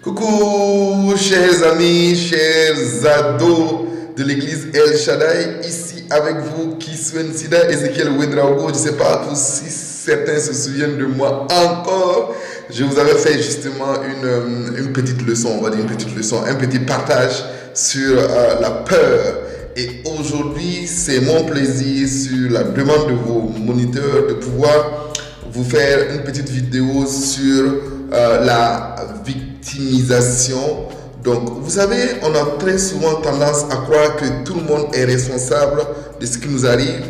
Coucou chers amis, chers ados de l'église El Shaddai, ici avec vous Kiswen Sida, Ezekiel Ouedraogo. Je ne sais pas si certains se souviennent de moi encore. Je vous avais fait justement une petite leçon, on va dire une petite leçon, un petit partage sur la peur. Et aujourd'hui, c'est mon plaisir, sur la demande de vos moniteurs, de pouvoir vous faire une petite vidéo sur la victimisation. Donc, vous savez, on a très souvent tendance à croire que tout le monde est responsable de ce qui nous arrive,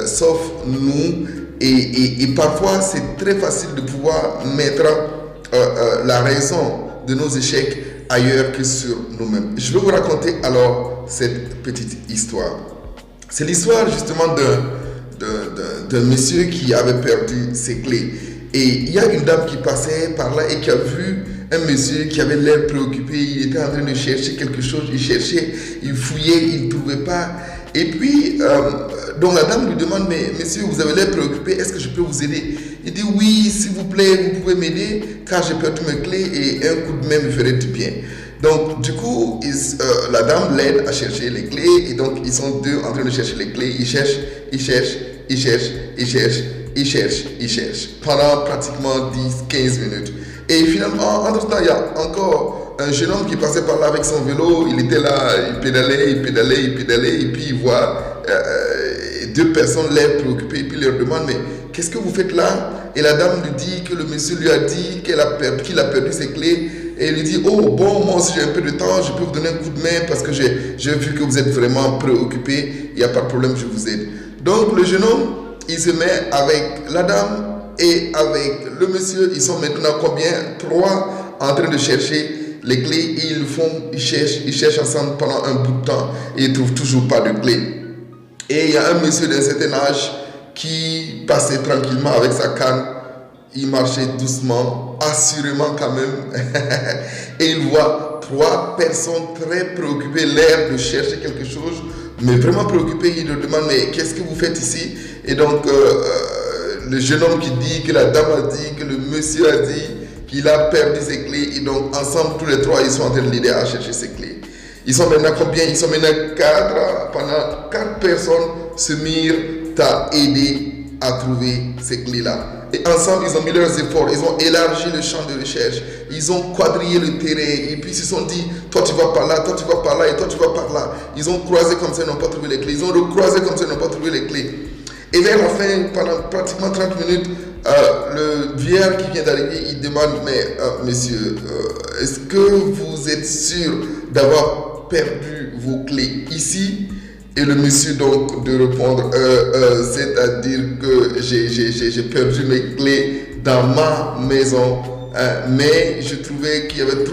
sauf nous. Et parfois, c'est très facile de pouvoir mettre la raison de nos échecs ailleurs que sur nous-mêmes. Je vais vous raconter alors cette petite histoire. C'est l'histoire justement d'un monsieur qui avait perdu ses clés. Et il y a une dame qui passait par là et qui a vu un monsieur qui avait l'air préoccupé. Il était en train de chercher quelque chose, il cherchait, il fouillait, il ne trouvait pas. Et puis, donc la dame lui demande, mais monsieur, vous avez l'air préoccupé, est-ce que je peux vous aider? Il dit, oui, s'il vous plaît, vous pouvez m'aider, car j'ai perdu mes clés et un coup de main me ferait du bien. Donc, du coup, la dame l'aide à chercher les clés, et donc ils sont deux en train de chercher les clés. Ils cherchent, pendant pratiquement 10-15 minutes. Et finalement, entre-temps, il y a encore un jeune homme qui passait par là avec son vélo. Il était là, il pédalait, et puis il voit deux personnes l'air préoccupées, et puis il leur demande, mais qu'est-ce que vous faites là? Et la dame lui dit que le monsieur lui a dit qu'il a perdu ses clés. Et il lui dit, oh bon, moi aussi j'ai un peu de temps, je peux vous donner un coup de main parce que j'ai vu que vous êtes vraiment préoccupé, il n'y a pas de problème, je vous aide. Donc le jeune homme, il se met avec la dame et avec le monsieur. Ils sont maintenant combien? 3 en train de chercher les clés. Et ils cherchent ensemble pendant un bout de temps et ils ne trouvent toujours pas de clés. Et il y a un monsieur d'un certain âge qui passait tranquillement avec sa canne. Il marchait doucement, assurément quand même. Et il voit 3 personnes très préoccupées, l'air de chercher quelque chose, mais vraiment préoccupées. Il leur demande, mais qu'est-ce que vous faites ici? Et donc, le jeune homme qui dit que la dame a dit, que le monsieur a dit qu'il a perdu ses clés. Et donc, ensemble, tous les 3, ils sont en train de l'aider à chercher ses clés. Ils sont maintenant combien? Ils sont maintenant 4. Pendant 4 personnes se mirent à aider à trouver ces clés-là. Et ensemble, ils ont mis leurs efforts, ils ont élargi le champ de recherche, ils ont quadrillé le terrain, et puis ils se sont dit, toi tu vas par là, toi tu vas par là, et toi tu vas par là. Ils ont croisé comme ça, ils n'ont pas trouvé les clés, ils ont recroisé comme ça, ils n'ont pas trouvé les clés. Et vers la fin, pendant pratiquement 30 minutes, le vieillard qui vient d'arriver, il demande, mais monsieur, est-ce que vous êtes sûr d'avoir perdu vos clés ici? Et le monsieur donc de répondre, c'est-à-dire que j'ai perdu mes clés dans ma maison, mais je trouvais qu'il y avait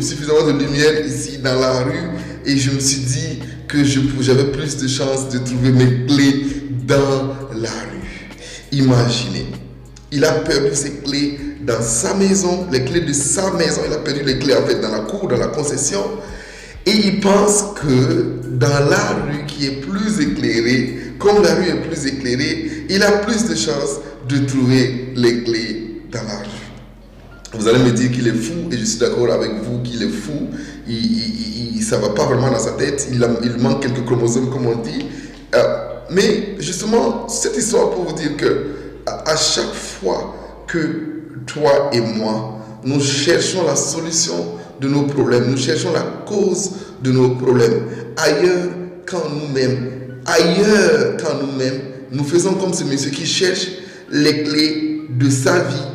suffisamment de lumière ici dans la rue, et je me suis dit que j'avais plus de chances de trouver mes clés dans la rue. Imaginez, il a perdu ses clés dans sa maison, les clés de sa maison, il a perdu les clés en fait dans la cour, dans la concession. Et il pense que dans la rue qui est plus éclairée, comme la rue est plus éclairée, il a plus de chances de trouver les clés dans la rue. Vous allez me dire qu'il est fou, et je suis d'accord avec vous qu'il est fou. Ça ne va pas vraiment dans sa tête, il manque quelques chromosomes comme on dit. Mais justement, cette histoire pour vous dire que à chaque fois que toi et moi, nous cherchons la solution de nos problèmes, nous cherchons la cause de nos problèmes ailleurs qu'en nous-mêmes. Ailleurs qu'en nous-mêmes, nous faisons comme ce monsieur qui cherche les clés de sa vie,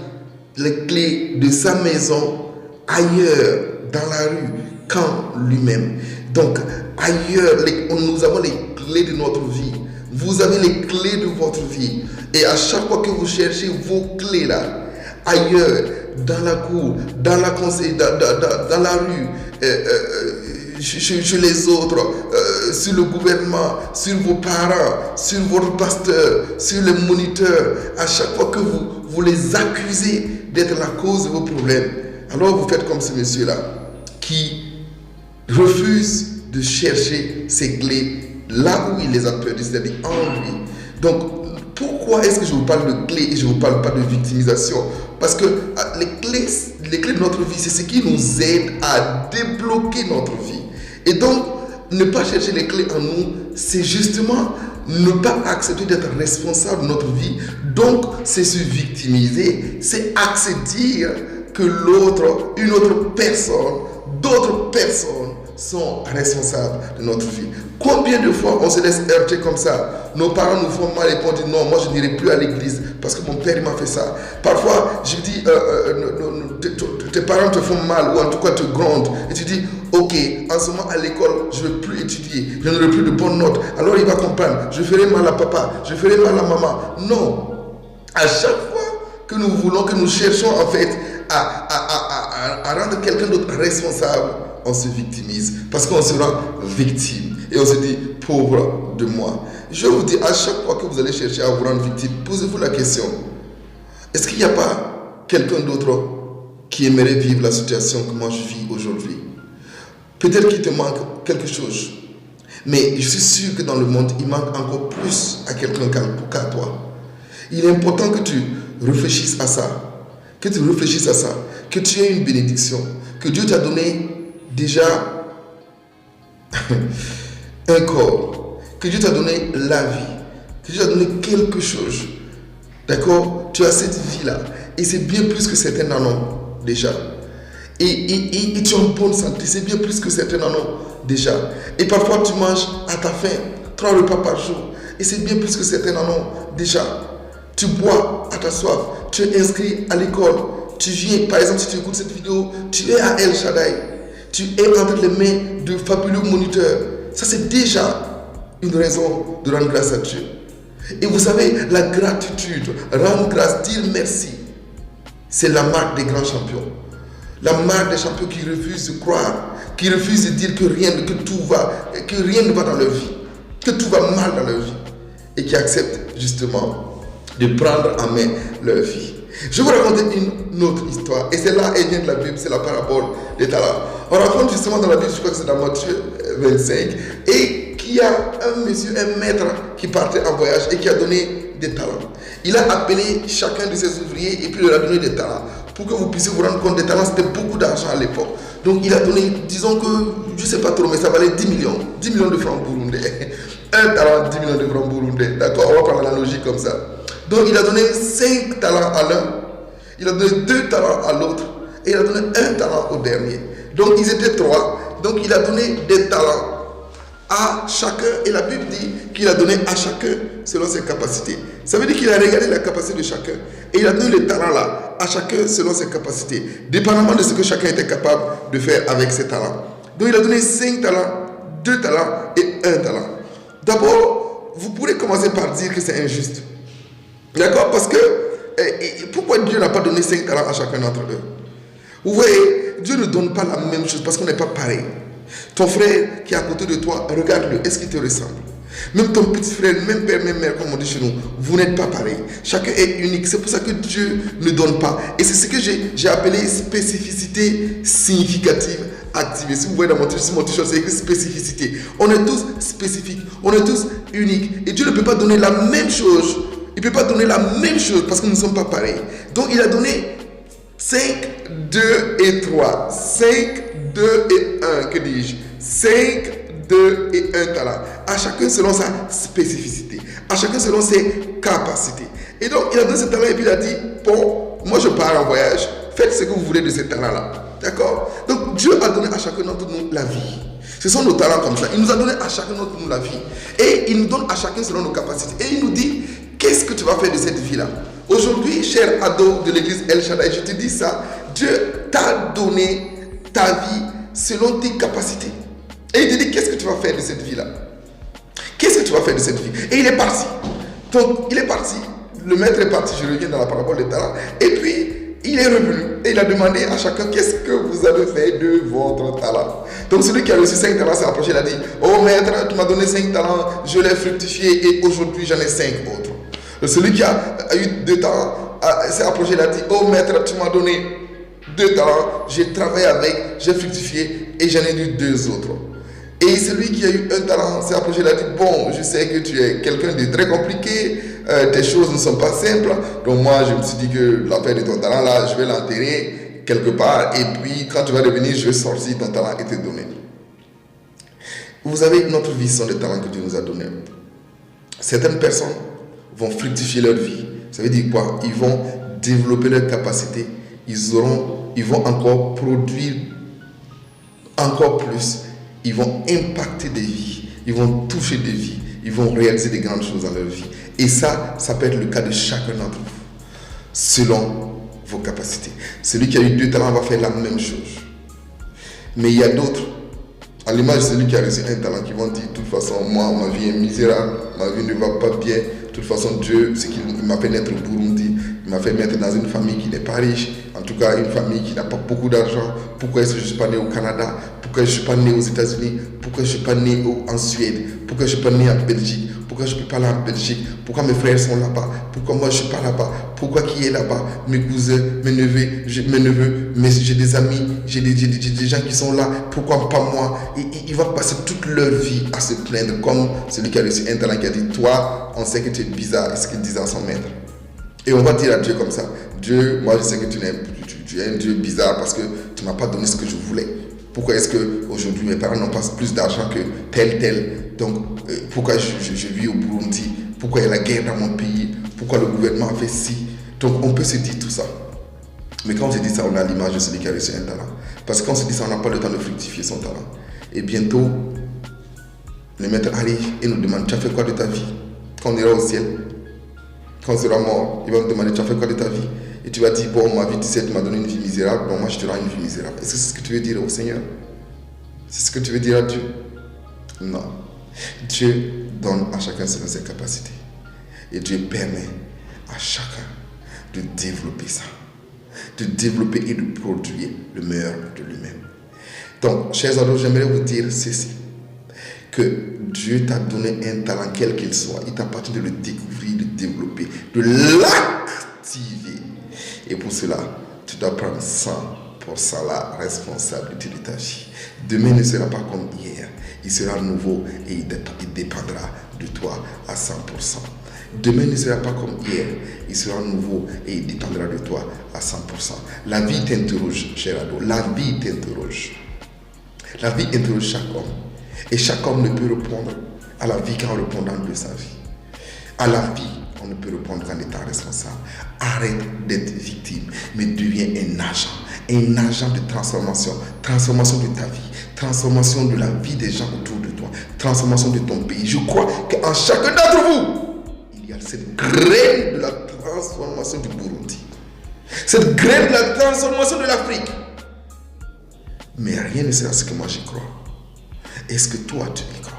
les clés de sa maison ailleurs dans la rue qu'en lui-même. Donc ailleurs, nous avons les clés de notre vie. Vous avez les clés de votre vie. Et à chaque fois que vous cherchez vos clés là, ailleurs, dans la cour, dans la conseil, dans la rue, chez les autres, sur le gouvernement, sur vos parents, sur votre pasteur, sur les moniteurs, à chaque fois que vous les accusez d'être la cause de vos problèmes, alors vous faites comme ce monsieur-là, qui refuse de chercher ses clés là où il les a perdues, c'est-à-dire en lui. Donc, pourquoi est-ce que je vous parle de clés et je ne vous parle pas de victimisation? Parce que les les clés de notre vie, c'est ce qui nous aide à débloquer notre vie. Et donc, ne pas chercher les clés en nous, c'est justement ne pas accepter d'être responsable de notre vie. Donc, c'est se victimiser, c'est accepter que l'autre, une autre personne, d'autres personnes sont responsables de notre vie. Combien de fois on se laisse heurter comme ça? Nos parents nous font mal et puis on dit non, moi je n'irai plus à l'église parce que mon père m'a fait ça. Parfois, je dis, tes parents te font mal ou en tout cas te grondent et tu dis, ok, en ce moment à l'école, je ne vais plus étudier, je n'aurai plus de bonnes notes. Alors il va comprendre, je ferai mal à papa, je ferai mal à maman. Non, à chaque fois que nous voulons, que nous cherchons en fait à rendre quelqu'un d'autre responsable, on se victimise parce qu'on se rend victime et on se dit pauvre de moi. Je vous dis, à chaque fois que vous allez chercher à vous rendre victime, posez-vous la question, est-ce qu'il n'y a pas quelqu'un d'autre qui aimerait vivre la situation que moi je vis aujourd'hui? Peut-être qu'il te manque quelque chose, mais je suis sûr que dans le monde il manque encore plus à quelqu'un qu'à toi. Il est important que tu réfléchisses à ça, que tu réfléchisses à ça, que tu aies une bénédiction, que Dieu t'a donné déjà un corps, que Dieu t'a donné la vie, que Dieu t'a donné quelque chose. D'accord? Tu as cette vie-là. Et c'est bien plus que certains en ont déjà. Et tu es en bonne santé. C'est bien plus que certains en ont déjà. Et parfois tu manges à ta faim 3 repas par jour. Et c'est bien plus que certains en ont déjà. Tu bois à ta soif. Tu es inscrit à l'école. Tu viens, par exemple, si tu écoutes cette vidéo, tu es à El Shaddai. Tu es entre les mains de fabuleux moniteurs. Ça, c'est déjà une raison de rendre grâce à Dieu. Et vous savez, la gratitude, rendre grâce, dire merci, c'est la marque des grands champions. La marque des champions qui refusent de croire, qui refusent de dire que rien ne va dans leur vie, que tout va mal dans leur vie, et qui acceptent justement de prendre en main leur vie. Je vais vous raconter une autre histoire, et celle-là, elle vient de la Bible, c'est la parabole des talents. On raconte justement dans la Bible, je crois que c'est dans Matthieu 25, et qu'il y a un monsieur, un maître qui partait en voyage et qui a donné des talents. Il a appelé chacun de ses ouvriers et puis il leur a donné des talents. Pour que vous puissiez vous rendre compte, des talents, c'était beaucoup d'argent à l'époque. Donc il a donné, disons que, je ne sais pas trop, mais ça valait 10 millions de francs burundais. Un talent, 10 millions de francs burundais. D'accord, on va prendre l'analogie comme ça. Donc il a donné 5 talents à l'un, il a donné 2 talents à l'autre, et il a donné 1 talent au dernier. Donc ils étaient 3, donc il a donné des talents à chacun, et la Bible dit qu'il a donné à chacun selon ses capacités. Ça veut dire qu'il a regardé la capacité de chacun, et il a donné les talents là à chacun selon ses capacités, dépendamment de ce que chacun était capable de faire avec ses talents. Donc il a donné 5 talents, 2 talents et 1 talent. D'abord, vous pourrez commencer par dire que c'est injuste. D'accord? Parce que, pourquoi Dieu n'a pas donné 5 talents à chacun d'entre eux? Vous voyez, Dieu ne donne pas la même chose parce qu'on n'est pas pareil. Ton frère qui est à côté de toi, regarde-le, est-ce qu'il te ressemble? Même ton petit frère, même père, même mère, comme on dit chez nous, vous n'êtes pas pareil. Chacun est unique. C'est pour ça que Dieu ne donne pas. Et c'est ce que j'ai appelé spécificité significative activée. Si vous voyez dans mon t-shirt, c'est écrit spécificité. On est tous spécifiques, on est tous uniques. Et Dieu ne peut pas donner la même chose. Il ne peut pas donner la même chose parce que nous ne sommes pas pareils. Donc il a donné 5, 2 et 3. 5, 2 et 1, que dis-je? 5, 2 et 1 talent. À chacun selon sa spécificité. À chacun selon ses capacités. Et donc, il a donné ce talent et puis il a dit, bon, moi je pars en voyage. Faites ce que vous voulez de ces talents-là. D'accord? Donc, Dieu a donné à chacun d'entre nous la vie. Ce sont nos talents comme ça. Il nous a donné à chacun d'entre nous la vie. Et il nous donne à chacun selon nos capacités. Et il nous dit, qu'est-ce que tu vas faire de cette vie-là? Aujourd'hui, cher ado de l'église El Shaddai, je te dis ça, Dieu t'a donné ta vie selon tes capacités. Et il te dit, qu'est-ce que tu vas faire de cette vie-là? Qu'est-ce que tu vas faire de cette vie? Et il est parti. Donc, il est parti. Le maître est parti, je reviens dans la parabole des talents. Et puis, il est revenu. Et il a demandé à chacun, qu'est-ce que vous avez fait de votre talent? Donc, celui qui a reçu 5 talents s'est approché, il a dit, oh maître, tu m'as donné 5 talents, je l'ai fructifié et aujourd'hui j'en ai 5 autres. Celui qui a eu 2 talents s'est approché, il a dit, oh maître, tu m'as donné 2 talents, j'ai travaillé avec, j'ai fructifié et j'en ai eu 2 autres. Et celui qui a eu 1 talent s'est approché, il a dit, bon, je sais que tu es quelqu'un de très compliqué, tes choses ne sont pas simples, donc moi je me suis dit que l'affaire de ton talent là, je vais l'enterrer quelque part et puis quand tu vas revenir, je vais sortir ton talent et te donner. Vous avez notre vie sont des talents que Dieu nous a donnés. Certaines personnes vont fructifier leur vie. Ça veut dire quoi? Ils vont développer leur capacité. Ils vont encore produire encore plus. Ils vont impacter des vies. Ils vont toucher des vies. Ils vont réaliser des grandes choses dans leur vie. Et ça peut être le cas de chacun d'entre vous, selon vos capacités. Celui qui a eu 2 talents va faire la même chose. Mais il y a d'autres, à l'image de celui qui a reçu un talent, qui vont dire, de toute façon, moi, ma vie est misérable, ma vie ne va pas bien. De toute façon, Dieu, c'est qu'il m'a fait naître au Burundi, il m'a fait naître dans une famille qui n'est pas riche, en tout cas une famille qui n'a pas beaucoup d'argent. Pourquoi est-ce que je ne suis pas né au Canada? Pourquoi je ne suis pas né aux États-Unis? Pourquoi je ne suis pas né en Suède? Pourquoi je ne suis pas né en Belgique? Pourquoi je ne peux pas aller en Belgique? Pourquoi mes frères sont là-bas? Pourquoi moi je ne suis pas là-bas? Pourquoi qui est là-bas? Mes cousins, mes neveux, mais j'ai des amis, j'ai des gens qui sont là. Pourquoi pas moi? Il va passer toute leur vie à se plaindre, comme celui qui a reçu un talent qui a dit, toi, on sait que tu es bizarre. Et ce qu'il disait à son maître. Et on va dire à Dieu comme ça, Dieu, moi je sais que tu es un Dieu bizarre parce que tu ne m'as pas donné ce que je voulais. Pourquoi est-ce qu'aujourd'hui mes parents n'ont pas plus d'argent que tel? Donc pourquoi je vis au Burundi? Pourquoi il y a la guerre dans mon pays? Pourquoi le gouvernement a fait ci? Donc on peut se dire tout ça. Mais quand on se dit ça, on a l'image de celui qui a reçu un talent. Parce que quand on se dit ça, on n'a pas le temps de fructifier son talent. Et bientôt, le maître arrive et nous demande, tu as fait quoi de ta vie? Quand on ira au ciel, quand on sera mort, il va nous demander, tu as fait quoi de ta vie? Et tu vas dire, bon, ma vie, tu sais, tu m'as donné une vie misérable, bon, moi, je te rends une vie misérable. Est-ce que c'est ce que tu veux dire au Seigneur? C'est ce que tu veux dire à Dieu? Non. Dieu donne à chacun selon ses capacités. Et Dieu permet à chacun de développer ça. De développer et de produire le meilleur de lui-même. Donc, chers ados, j'aimerais vous dire ceci. Que Dieu t'a donné un talent, quel qu'il soit. Il t'appartient de le découvrir, de développer, de l'activer. Et pour cela, tu dois prendre 100% la responsabilité de ta vie. Demain ne sera pas comme hier. Il sera nouveau et il dépendra de toi à 100%. Demain ne sera pas comme hier. Il sera nouveau et il dépendra de toi à 100%. La vie t'interroge, cher ado. La vie t'interroge. La vie interroge chaque homme. Et chaque homme ne peut répondre à la vie qu'en répondant de sa vie. À la vie, on ne peut répondre qu'en étant responsable. Arrête d'être victime, mais deviens un agent de transformation. Transformation de ta vie, transformation de la vie des gens autour de toi, transformation de ton pays. Je crois qu'en chacun d'entre vous, il y a cette graine de la transformation du Burundi. Cette graine de la transformation de l'Afrique. Mais rien ne sert à ce que moi j'y crois. Est-ce que toi tu y crois?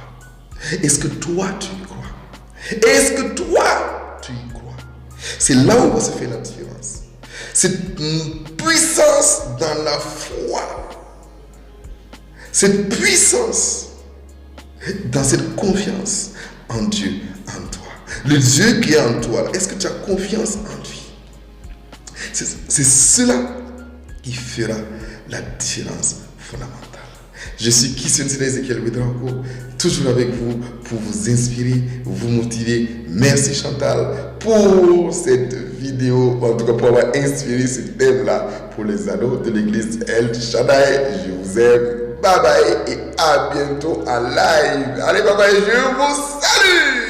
Est-ce que toi tu y crois? Est-ce que toi tu y crois? C'est là où se fait la différence. Cette puissance dans la foi. Cette puissance dans cette confiance en Dieu, en toi. Le Dieu qui est en toi, est-ce que tu as confiance en lui? C'est cela qui fera la différence fondamentale. Je suis Kissensin Ezekiel Ouedraogo, toujours avec vous pour vous inspirer, vous motiver. Merci Chantal pour cette vidéo, en tout cas pour avoir inspiré ce thème-là pour les ados de l'église El Shaddai. Je vous aime, bye bye et à bientôt en live. Allez bye bye, je vous salue.